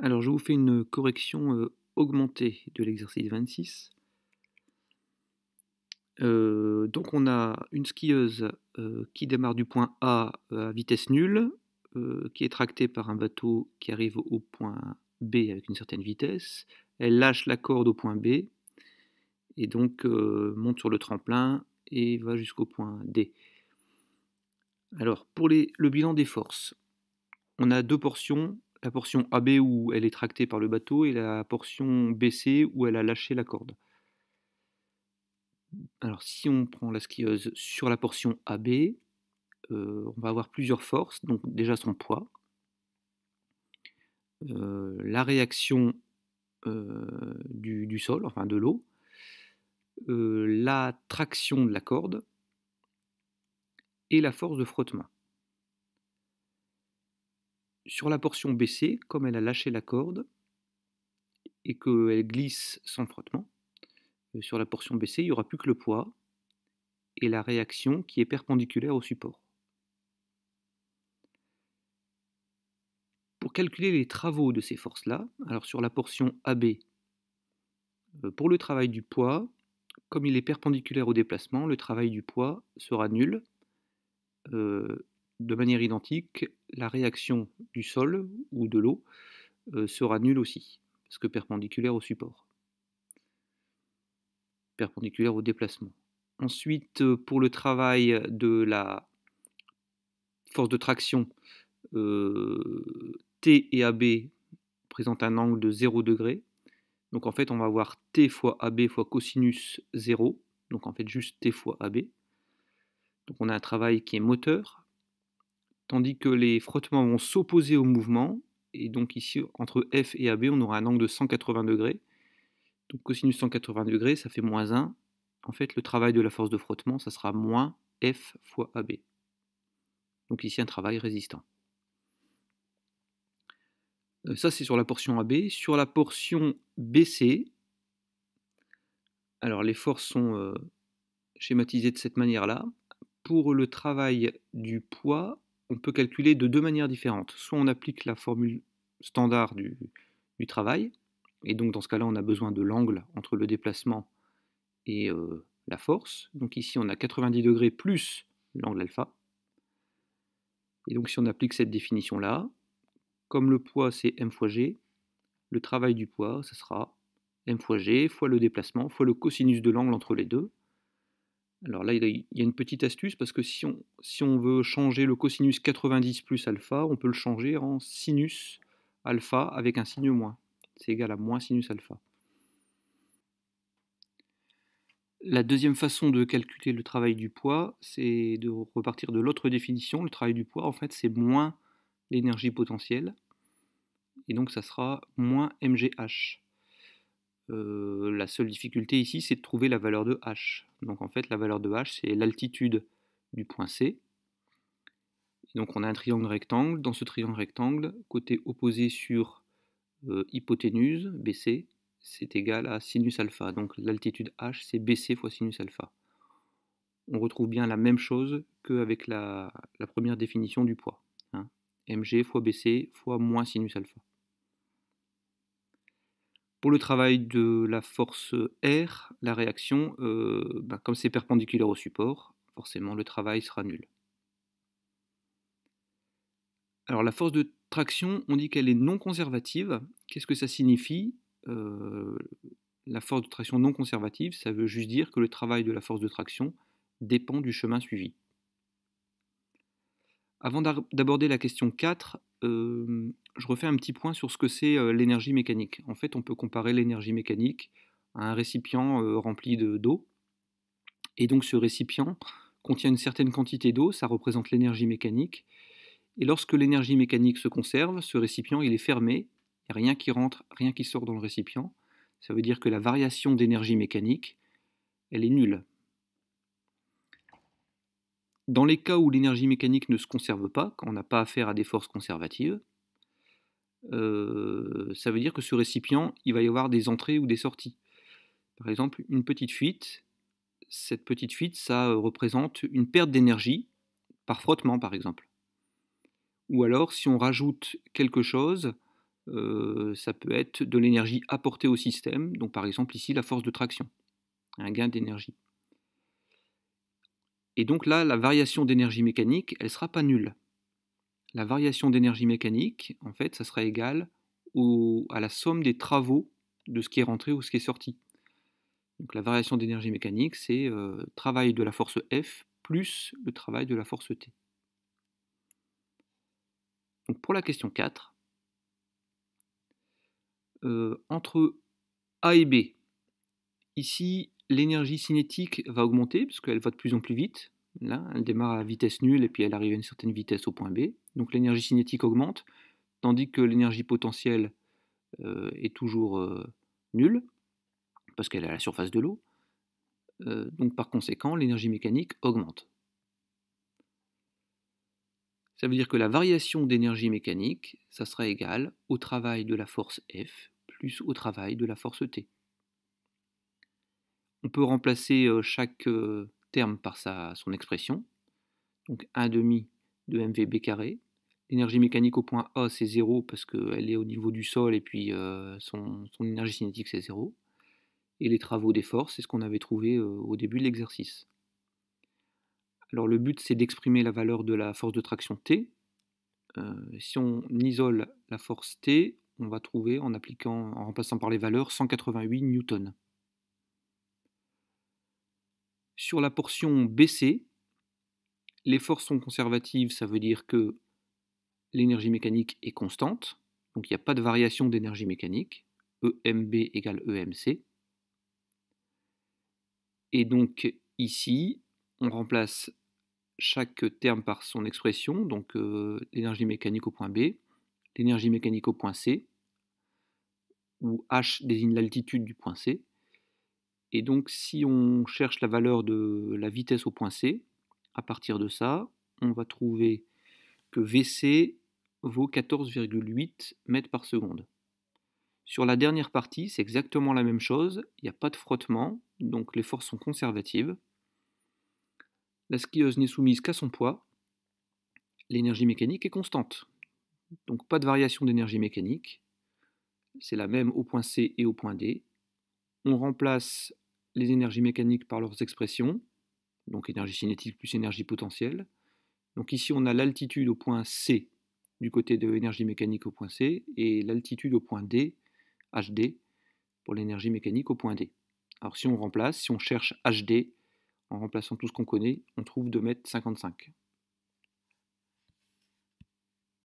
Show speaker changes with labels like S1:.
S1: Alors, je vous fais une correction augmentée de l'exercice 26. Donc, on a une skieuse qui démarre du point A à vitesse nulle, qui est tractée par un bateau qui arrive au point B avec une certaine vitesse. Elle lâche la corde au point B et donc monte sur le tremplin et va jusqu'au point D. Alors, pour le bilan des forces, on a deux portions. La portion AB où elle est tractée par le bateau et la portion BC où elle a lâché la corde. Alors si on prend la skieuse sur la portion AB, on va avoir plusieurs forces, donc déjà son poids, la réaction du sol, enfin de l'eau, la traction de la corde et la force de frottement. Sur la portion BC, comme elle a lâché la corde et qu'elle glisse sans frottement, sur la portion BC, il n'y aura plus que le poids et la réaction qui est perpendiculaire au support. Pour calculer les travaux de ces forces-là, alors sur la portion AB, pour le travail du poids, comme il est perpendiculaire au déplacement, le travail du poids sera nul. De manière identique, la réaction du sol ou de l'eau sera nulle aussi, parce que perpendiculaire au support, perpendiculaire au déplacement. Ensuite, pour le travail de la force de traction, T et AB présentent un angle de 0 degré. Donc en fait, on va avoir T fois AB fois cosinus 0, donc en fait juste T fois AB. Donc on a un travail qui est moteur, tandis que les frottements vont s'opposer au mouvement, et donc ici, entre F et AB, on aura un angle de 180 degrés. Donc cosinus 180 degrés, ça fait moins 1. En fait, le travail de la force de frottement, ça sera moins F fois AB. Donc ici, un travail résistant. Ça, c'est sur la portion AB. Sur la portion BC, alors les forces sont schématisées de cette manière-là. Pour le travail du poids, on peut calculer de deux manières différentes. Soit on applique la formule standard du travail, et donc dans ce cas-là, on a besoin de l'angle entre le déplacement et la force. Donc ici, on a 90 degrés plus l'angle alpha. Et donc si on applique cette définition-là, comme le poids c'est m fois g, le travail du poids, ça sera m fois g fois le déplacement fois le cosinus de l'angle entre les deux. Alors là, il y a une petite astuce, parce que si on veut changer le cosinus 90 plus alpha, on peut le changer en sinus alpha avec un signe moins. C'est égal à moins sinus alpha. La deuxième façon de calculer le travail du poids, c'est de repartir de l'autre définition. Le travail du poids, en fait, c'est moins l'énergie potentielle. Et donc, ça sera moins mgh. La seule difficulté ici, c'est de trouver la valeur de h. Donc, en fait, la valeur de h, c'est l'altitude du point C. Et donc, on a un triangle rectangle. Dans ce triangle rectangle, côté opposé sur hypoténuse, BC, c'est égal à sinus alpha. Donc l'altitude h, c'est BC fois sinus alpha. On retrouve bien la même chose qu'avec la première définition du poids. Hein. Mg fois BC fois moins sinus alpha. Pour le travail de la force R, la réaction, comme c'est perpendiculaire au support, forcément le travail sera nul. Alors la force de traction, on dit qu'elle est non conservative. Qu'est-ce que ça signifie ? La force de traction non conservative, ça veut juste dire que le travail de la force de traction dépend du chemin suivi. Avant d'aborder la question 4, je refais un petit point sur ce que c'est l'énergie mécanique. En fait, on peut comparer l'énergie mécanique à un récipient rempli d'eau. Et donc ce récipient contient une certaine quantité d'eau, ça représente l'énergie mécanique. Et lorsque l'énergie mécanique se conserve, ce récipient il est fermé, il n'y a rien qui rentre, rien qui sort dans le récipient. Ça veut dire que la variation d'énergie mécanique, elle est nulle. Dans les cas où l'énergie mécanique ne se conserve pas, quand on n'a pas affaire à des forces conservatives, ça veut dire que ce récipient, il va y avoir des entrées ou des sorties. Par exemple, une petite fuite, cette petite fuite, ça représente une perte d'énergie par frottement, par exemple. Ou alors, si on rajoute quelque chose, ça peut être de l'énergie apportée au système, donc par exemple ici la force de traction, un gain d'énergie. Et donc là, la variation d'énergie mécanique, elle ne sera pas nulle. La variation d'énergie mécanique, en fait, ça sera égal à la somme des travaux de ce qui est rentré ou ce qui est sorti. Donc la variation d'énergie mécanique, c'est travail de la force F plus le travail de la force T. Donc pour la question 4, entre A et B, ici l'énergie cinétique va augmenter parce qu'elle va de plus en plus vite. Là, elle démarre à vitesse nulle et puis elle arrive à une certaine vitesse au point B. Donc l'énergie cinétique augmente, tandis que l'énergie potentielle est toujours nulle, parce qu'elle est à la surface de l'eau. Donc par conséquent, l'énergie mécanique augmente. Ça veut dire que la variation d'énergie mécanique, ça sera égal au travail de la force F plus au travail de la force T. On peut remplacer chaque terme par son expression. Donc 1 demi de mvb carré. L'énergie mécanique au point A, c'est 0 parce qu'elle est au niveau du sol et puis son énergie cinétique, c'est 0. Et les travaux des forces, c'est ce qu'on avait trouvé au début de l'exercice. Alors le but, c'est d'exprimer la valeur de la force de traction T. Si on isole la force T, on va trouver, en remplaçant par les valeurs, 188 newtons. Sur la portion BC, les forces sont conservatives, ça veut dire que l'énergie mécanique est constante, donc il n'y a pas de variation d'énergie mécanique, EMB égale EMC. Et donc ici, on remplace chaque terme par son expression, donc l'énergie mécanique au point B, l'énergie mécanique au point C, où H désigne l'altitude du point C. Et donc si on cherche la valeur de la vitesse au point C, à partir de ça, on va trouver que VC vaut 14,8 mètres par seconde. Sur la dernière partie, c'est exactement la même chose, il n'y a pas de frottement, donc les forces sont conservatives. La skieuse n'est soumise qu'à son poids. L'énergie mécanique est constante, donc pas de variation d'énergie mécanique. C'est la même au point C et au point D. On remplace les énergies mécaniques par leurs expressions, donc énergie cinétique plus énergie potentielle. Donc ici on a l'altitude au point C du côté de l'énergie mécanique au point C et l'altitude au point D, HD, pour l'énergie mécanique au point D. Alors si on cherche HD, en remplaçant tout ce qu'on connaît, on trouve 2,55 m.